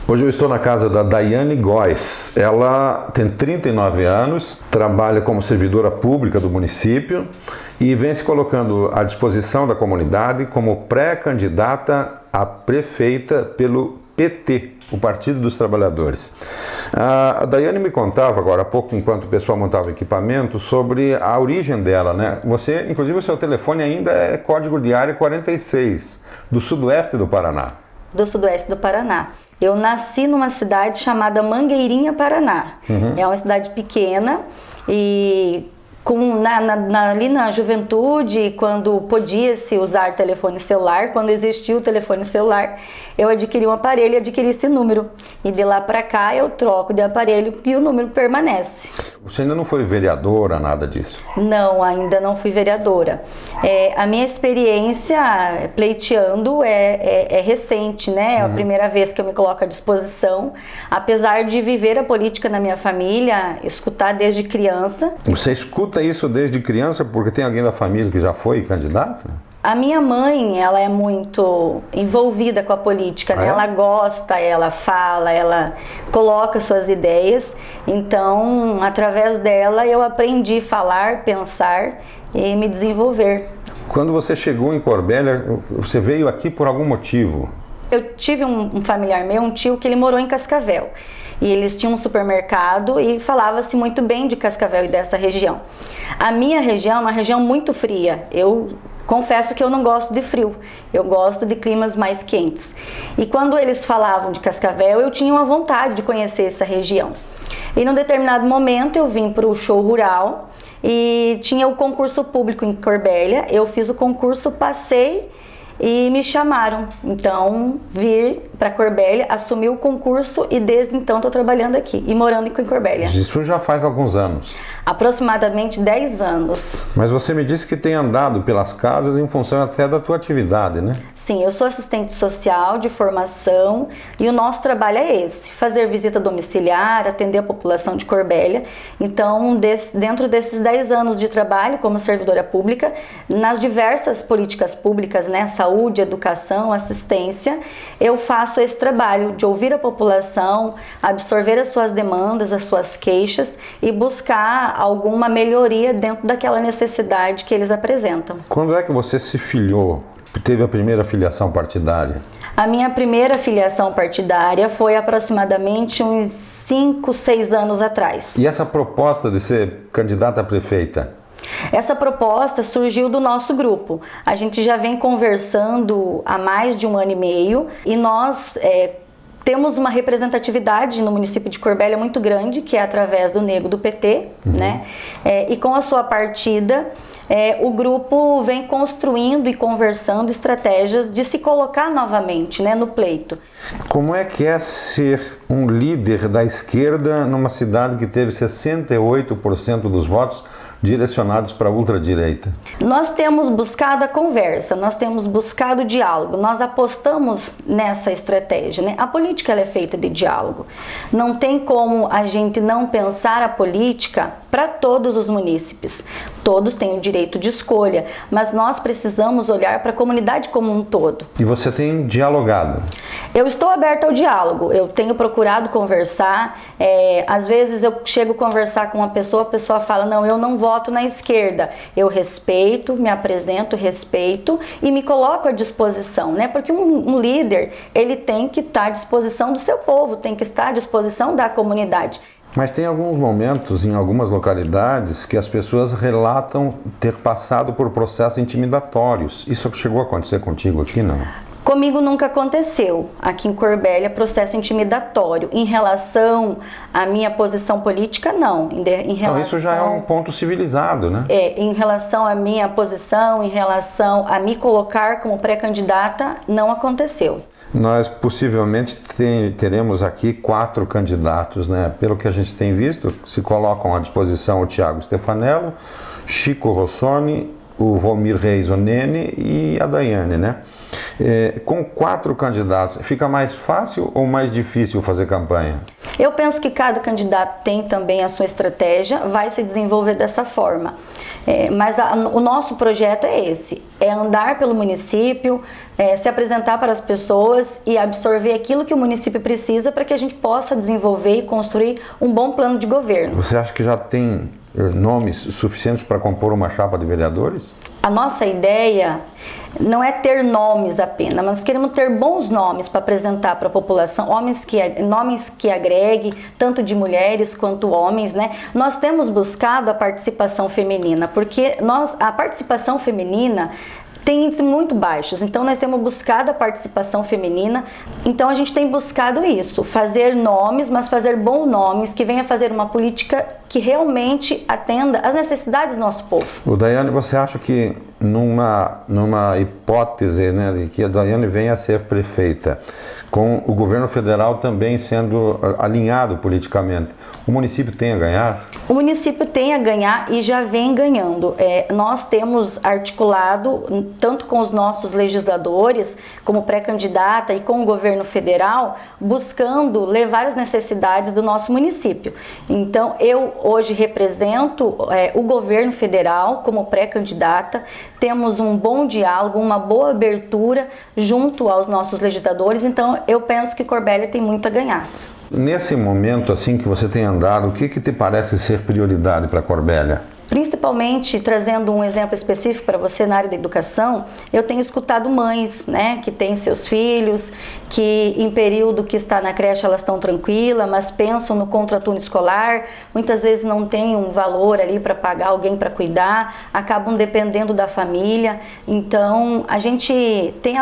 Hoje eu estou na casa da Daiane Góes. Ela tem 39 anos, trabalha como servidora pública do município e vem se colocando à disposição da comunidade como pré-candidata a prefeita pelo PT, o Partido dos Trabalhadores. A Daiane me contava agora há pouco, enquanto o pessoal montava o equipamento, sobre a origem dela, né? Você, inclusive, o seu telefone ainda é código de área 46, do sudoeste do Paraná. Do sudoeste do Paraná. Eu nasci numa cidade chamada Mangueirinha, Paraná. É uma cidade pequena e ali na juventude, quando podia-se usar telefone celular, quando existiu o telefone celular, eu adquiri um aparelho e adquiri esse número. E de lá para cá eu troco de aparelho e o número permanece. Você ainda não foi vereadora, nada disso? Não, ainda não fui vereadora. A minha experiência pleiteando é recente, né? É a primeira vez que eu me coloco à disposição, apesar de viver a política na minha família, escutar desde criança. Você escuta isso desde criança porque tem alguém da família que já foi candidato? A minha mãe, ela é muito envolvida com a política, né? Ela gosta, ela fala, ela coloca suas ideias. Então, através dela, eu aprendi a falar, pensar e me desenvolver. Quando você chegou em Corbélia, você veio aqui por algum motivo? Eu tive um familiar meu, um tio, que ele morou em Cascavel. E eles tinham um supermercado e falava-se muito bem de Cascavel e dessa região. A minha região é uma região muito fria. Eu confesso que eu não gosto de frio, eu gosto de climas mais quentes. E quando eles falavam de Cascavel, eu tinha uma vontade de conhecer essa região. E num determinado momento eu vim para o show rural e tinha o concurso público em Corbélia. Eu fiz o concurso, passei e me chamaram. Então, vir para Corbélia, assumi o concurso e desde então estou trabalhando aqui e morando em Corbélia. Isso já faz alguns anos? Aproximadamente 10 anos. Mas você me disse que tem andado pelas casas em função até da tua atividade, né? Sim, eu sou assistente social de formação e o nosso trabalho é esse, fazer visita domiciliar, atender a população de Corbélia. Então, dentro desses 10 anos de trabalho como servidora pública, nas diversas políticas públicas, né, saúde, educação, assistência, eu faço esse trabalho de ouvir a população, absorver as suas demandas, as suas queixas e buscar alguma melhoria dentro daquela necessidade que eles apresentam. Quando é que você se filiou, teve a primeira filiação partidária? A minha primeira filiação partidária foi aproximadamente uns 5, 6 anos atrás. E essa proposta de ser candidata a prefeita? Essa proposta surgiu do nosso grupo. A gente já vem conversando há mais de 1 ano e meio e nós temos uma representatividade no município de Corbélia muito grande, que é através do Nego do PT, né? E com a sua partida, o grupo vem construindo e conversando estratégias de se colocar novamente, né, no pleito. Como é que é ser um líder da esquerda numa cidade que teve 68% dos votos direcionados para a ultradireita? Nós temos buscado a conversa, nós temos buscado o diálogo, nós apostamos nessa estratégia, né? A política ela é feita de diálogo. Não tem como a gente não pensar a política para todos os munícipes. Todos têm o direito de escolha, mas nós precisamos olhar para a comunidade como um todo. E você tem dialogado? Eu estou aberta ao diálogo, eu tenho procurado conversar, às vezes eu chego a conversar com uma pessoa, a pessoa fala, não, eu não voto na esquerda. Eu respeito, me apresento, respeito e me coloco à disposição, né? Porque um líder, ele tem que estar à disposição do seu povo, tem que estar à disposição da comunidade. Mas tem alguns momentos em algumas localidades que as pessoas relatam ter passado por processos intimidatórios. Isso chegou a acontecer contigo aqui, não? Comigo nunca aconteceu, aqui em Corbélia, processo intimidatório. Em relação à minha posição política, não. Então, isso já é um ponto civilizado, né? Em relação à minha posição, em relação a me colocar como pré-candidata, não aconteceu. Nós possivelmente teremos aqui 4 candidatos, né? Pelo que a gente tem visto, se colocam à disposição o Thiago Stefanello, Chico Rossoni, o Valmir Reis Onene e a Daiane, né? Com 4 candidatos, fica mais fácil ou mais difícil fazer campanha? Eu penso que cada candidato tem também a sua estratégia, vai se desenvolver dessa forma. Mas o nosso projeto é esse, é andar pelo município, se apresentar para as pessoas e absorver aquilo que o município precisa para que a gente possa desenvolver e construir um bom plano de governo. Você acha que já tem nomes suficientes para compor uma chapa de vereadores? A nossa ideia não é ter nomes apenas, mas nós queremos ter bons nomes para apresentar para a população, nomes que agreguem, tanto de mulheres quanto homens, né? Nós temos buscado a participação feminina, porque a participação feminina tem índices muito baixos, então nós temos buscado a participação feminina, então a gente tem buscado isso, fazer nomes, mas fazer bons nomes, que venha fazer uma política que realmente atenda às necessidades do nosso povo. Daiane, você acha que numa hipótese, né, de que a Daiane venha a ser prefeita, com o governo federal também sendo alinhado politicamente, o município tem a ganhar? O município tem a ganhar e já vem ganhando. Nós temos articulado, tanto com os nossos legisladores, como pré-candidata e com o governo federal, buscando levar as necessidades do nosso município. Então, eu hoje represento o governo federal como pré-candidata, temos um bom diálogo, uma boa abertura junto aos nossos legisladores, então eu penso que Corbélia tem muito a ganhar. Nesse momento assim que você tem andado, o que te parece ser prioridade para Corbélia? Principalmente, trazendo um exemplo específico para você na área da educação, eu tenho escutado mães, né, que têm seus filhos, que em período que está na creche elas estão tranquilas, mas pensam no contraturno escolar, muitas vezes não tem um valor ali para pagar alguém para cuidar, acabam dependendo da família. Então, a gente tem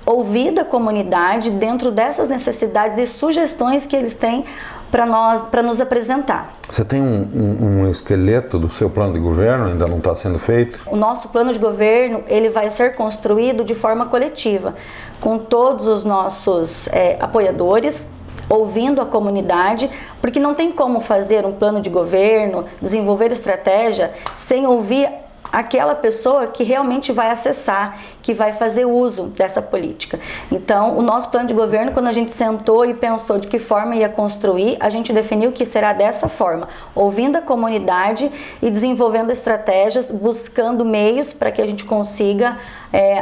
ouvido a comunidade dentro dessas necessidades e sugestões que eles têm para nos apresentar. Você tem um esqueleto do seu plano de governo, ainda não está sendo feito? O nosso plano de governo ele vai ser construído de forma coletiva, com todos os nossos apoiadores, ouvindo a comunidade, porque não tem como fazer um plano de governo, desenvolver estratégia, sem ouvir aquela pessoa que realmente vai acessar, que vai fazer uso dessa política. Então, o nosso plano de governo, quando a gente sentou e pensou de que forma ia construir, a gente definiu que será dessa forma, ouvindo a comunidade e desenvolvendo estratégias, buscando meios para que a gente consiga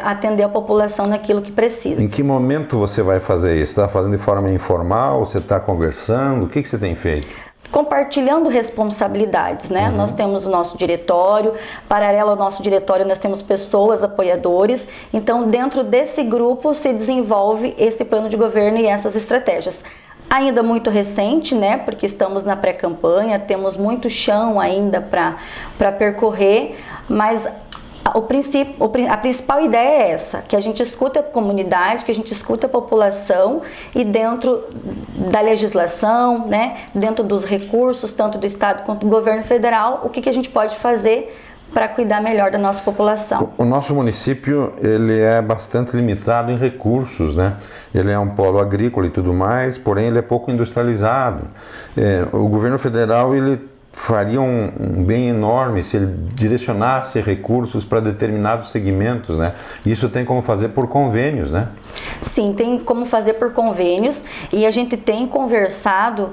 atender a população naquilo que precisa. Em que momento você vai fazer isso? Está fazendo de forma informal? Você está conversando? O que você tem feito? Compartilhando responsabilidades, né? Uhum. Nós temos o nosso diretório, paralelo ao nosso diretório nós temos pessoas, apoiadores, então dentro desse grupo se desenvolve esse plano de governo e essas estratégias. Ainda muito recente, né? Porque estamos na pré-campanha, temos muito chão ainda para percorrer, mas a principal ideia é essa, que a gente escuta a comunidade, que a gente escuta a população e dentro da legislação, né, dentro dos recursos, tanto do Estado quanto do governo federal, o que a gente pode fazer para cuidar melhor da nossa população. O nosso município ele é bastante limitado em recursos, né? Ele é um polo agrícola e tudo mais, porém ele é pouco industrializado. O governo federal ele faria um bem enorme se ele direcionasse recursos para determinados segmentos, né? Isso tem como fazer por convênios, né? Sim, tem como fazer por convênios e a gente tem conversado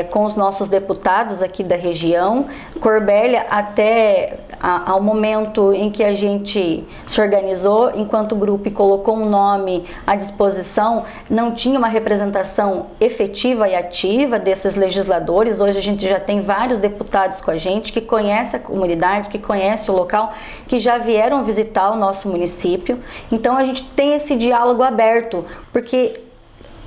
com os nossos deputados aqui da região. Corbélia, até ao momento em que a gente se organizou enquanto grupo e colocou um nome à disposição, não tinha uma representação efetiva e ativa desses legisladores. Hoje a gente já tem vários deputados com a gente que conhecem a comunidade, que conhecem o local, que já vieram visitar o nosso município. Então a gente tem esse diálogo aberto, porque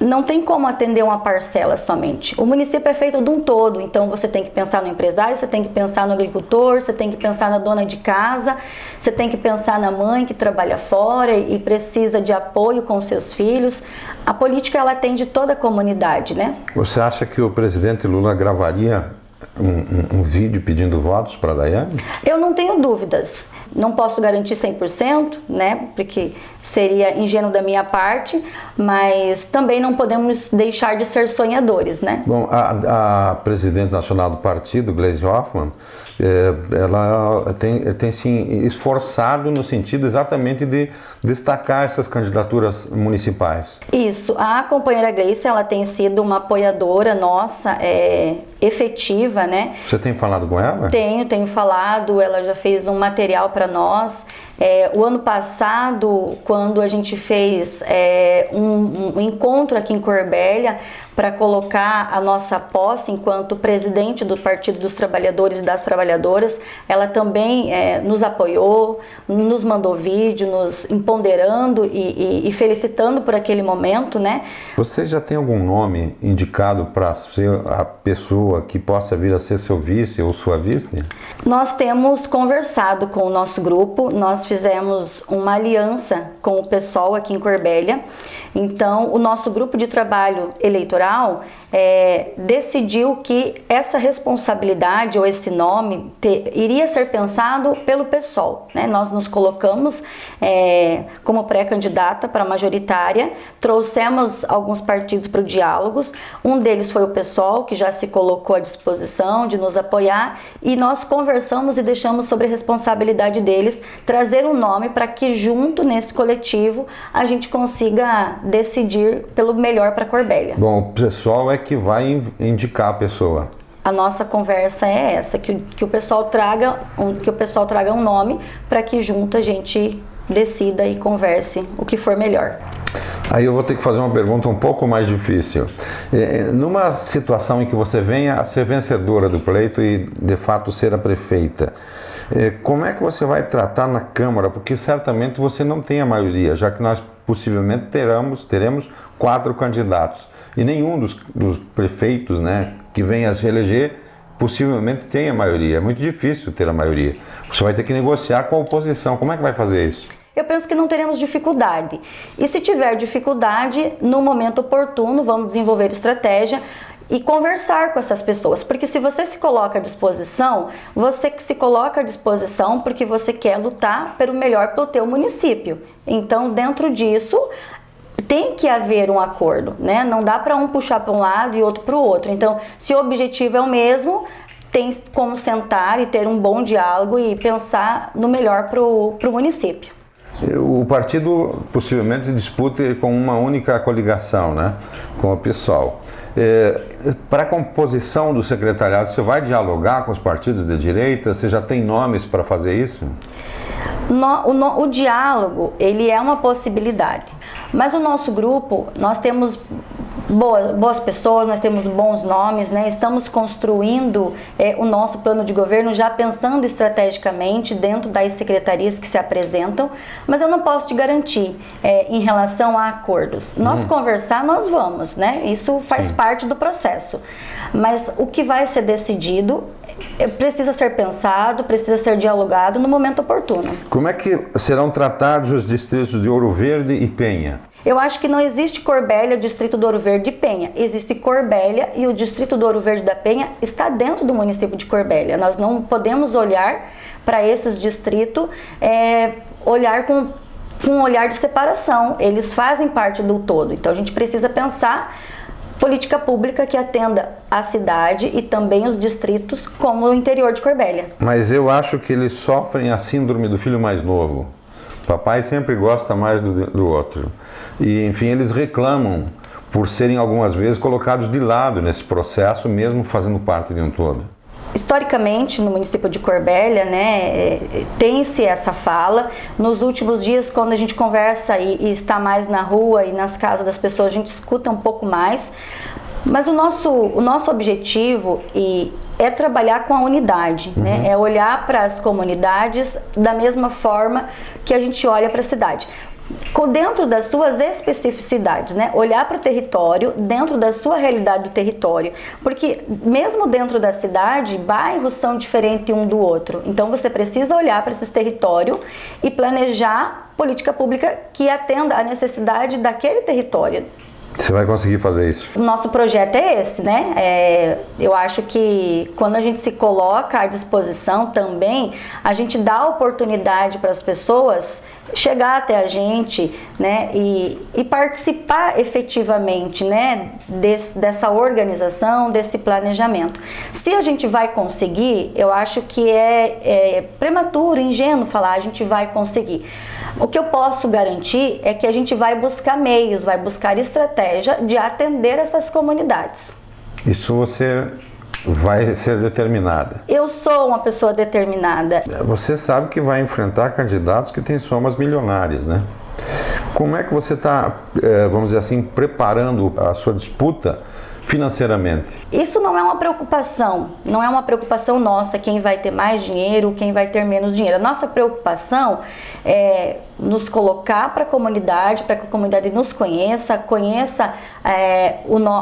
não tem como atender uma parcela somente. O município é feito de um todo, então você tem que pensar no empresário, você tem que pensar no agricultor, você tem que pensar na dona de casa, você tem que pensar na mãe que trabalha fora e precisa de apoio com seus filhos. A política ela atende toda a comunidade, né? Você acha que o presidente Lula gravaria um vídeo pedindo votos para a Daiane? Eu não tenho dúvidas. Não posso garantir 100%, né, porque seria ingênuo da minha parte, mas também não podemos deixar de ser sonhadores, né? Bom, a presidente nacional do partido, Gleisi Hoffmann, ela tem se esforçado no sentido exatamente de destacar essas candidaturas municipais. Isso, a companheira Gleice, ela tem sido uma apoiadora nossa, efetiva, né? Você tem falado com ela? Tenho falado, ela já fez um material para nós. O ano passado, quando a gente fez um encontro aqui em Corbélia para colocar a nossa posse enquanto presidente do Partido dos Trabalhadores e das Trabalhadoras, ela também nos apoiou, nos mandou vídeo, nos empoderando e felicitando por aquele momento, né? Você já tem algum nome indicado para ser a pessoa que possa vir a ser seu vice ou sua vice? Nós temos conversado com o nosso grupo, nós fizemos uma aliança com o pessoal aqui em Corbélia. Então, o nosso grupo de trabalho eleitoral decidiu que essa responsabilidade ou esse nome iria ser pensado pelo PSOL, né? Nós nos colocamos como pré-candidata para a majoritária, trouxemos alguns partidos para o diálogo, um deles foi o PSOL, que já se colocou à disposição de nos apoiar, e nós conversamos e deixamos sobre a responsabilidade deles trazer um nome para que junto nesse coletivo a gente consiga decidir pelo melhor para Corbélia. Bom, o pessoal é que vai indicar a pessoa. A nossa conversa é essa, que o pessoal traga um nome para que junto a gente decida e converse o que for melhor. Aí eu vou ter que fazer uma pergunta um pouco mais difícil. Numa situação em que você venha a ser vencedora do pleito e de fato ser a prefeita, como é que você vai tratar na Câmara? Porque certamente você não tem a maioria, já que nós possivelmente teremos 4 candidatos. E nenhum dos prefeitos, né, que venha a se eleger possivelmente tem a maioria. É muito difícil ter a maioria. Você vai ter que negociar com a oposição. Como é que vai fazer isso? Eu penso que não teremos dificuldade. E se tiver dificuldade, no momento oportuno, vamos desenvolver estratégia e conversar com essas pessoas. Porque se você se coloca à disposição, você se coloca à disposição porque você quer lutar pelo melhor para o teu município. Então, dentro disso, tem que haver um acordo, né? Não dá para um puxar para um lado e outro para o outro. Então, se o objetivo é o mesmo, tem como sentar e ter um bom diálogo e pensar no melhor para o município. O partido possivelmente disputa com uma única coligação, né, com o PSOL. Para a composição do secretariado, você vai dialogar com os partidos de direita? Você já tem nomes para fazer isso? O diálogo, ele é uma possibilidade, mas o nosso grupo, nós temos boas pessoas, nós temos bons nomes, né? Estamos construindo o nosso plano de governo já pensando estrategicamente dentro das secretarias que se apresentam, mas eu não posso te garantir em relação a acordos. Nós conversar, nós vamos, né? Isso faz parte do processo, mas o que vai ser decidido precisa ser pensado, precisa ser dialogado no momento oportuno. Como é que serão tratados os distritos de Ouro Verde e Penha? Eu acho que não existe Corbélia, o distrito do Ouro Verde e Penha. Existe Corbélia e o distrito do Ouro Verde da Penha está dentro do município de Corbélia. Nós não podemos olhar para esses distritos, olhar com um olhar de separação. Eles fazem parte do todo. Então a gente precisa pensar política pública que atenda a cidade e também os distritos como o interior de Corbélia. Mas eu acho que eles sofrem a síndrome do filho mais novo. Papai sempre gosta mais do outro. E, enfim, eles reclamam por serem algumas vezes colocados de lado nesse processo, mesmo fazendo parte de um todo. Historicamente, no município de Corbélia, né, tem-se essa fala. Nos últimos dias, quando a gente conversa e está mais na rua e nas casas das pessoas, a gente escuta um pouco mais. Mas o nosso objetivo é trabalhar com a unidade, né? É olhar para as comunidades da mesma forma que a gente olha para a cidade. Dentro das suas especificidades, né? Olhar para o território, dentro da sua realidade do território, porque mesmo dentro da cidade, bairros são diferentes um do outro, então você precisa olhar para esses territórios e planejar política pública que atenda à necessidade daquele território. Você vai conseguir fazer isso? O nosso projeto é esse, né? Eu acho que quando a gente se coloca à disposição também, a gente dá oportunidade para as pessoas chegar até a gente, né? E participar efetivamente, né? Dessa organização, desse planejamento. Se a gente vai conseguir, eu acho que é prematuro, ingênuo falar a gente vai conseguir. O que eu posso garantir é que a gente vai buscar meios, vai buscar estratégia de atender essas comunidades. Isso você vai ser determinada. Eu sou uma pessoa determinada. Você sabe que vai enfrentar candidatos que têm somas milionárias, né? Como é que você está, vamos dizer assim, preparando a sua disputa financeiramente? Isso não é uma preocupação, não é uma preocupação nossa, quem vai ter mais dinheiro, quem vai ter menos dinheiro. A nossa preocupação é nos colocar para a comunidade, para que a comunidade nos conheça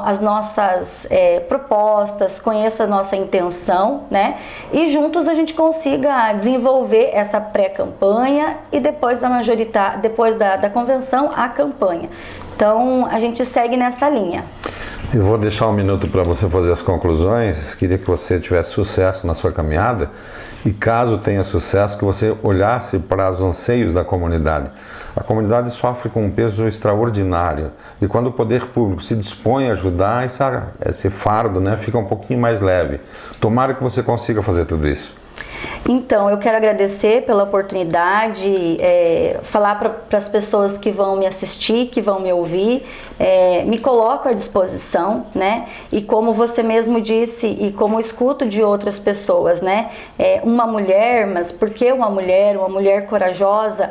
as nossas propostas, conheça a nossa intenção, né? E juntos a gente consiga desenvolver essa pré-campanha e depois da convenção, a campanha. Então, a gente segue nessa linha. Eu vou deixar um minuto para você fazer as conclusões. Queria que você tivesse sucesso na sua caminhada e, caso tenha sucesso, que você olhasse para os anseios da comunidade. A comunidade sofre com um peso extraordinário e quando o poder público se dispõe a ajudar, esse fardo, né, fica um pouquinho mais leve. Tomara que você consiga fazer tudo isso. Então, eu quero agradecer pela oportunidade, falar para as pessoas que vão me assistir, que vão me ouvir, me coloco à disposição, né? E como você mesmo disse, e como eu escuto de outras pessoas, né? Uma mulher, mas por que uma mulher corajosa?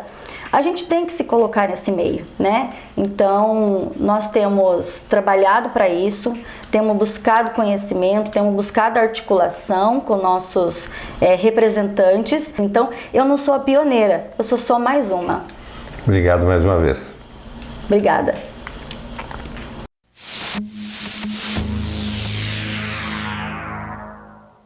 A gente tem que se colocar nesse meio, né? Então, nós temos trabalhado para isso, temos buscado conhecimento, temos buscado articulação com nossos representantes. Então, eu não sou a pioneira, eu sou só mais uma. Obrigado mais uma vez. Obrigada.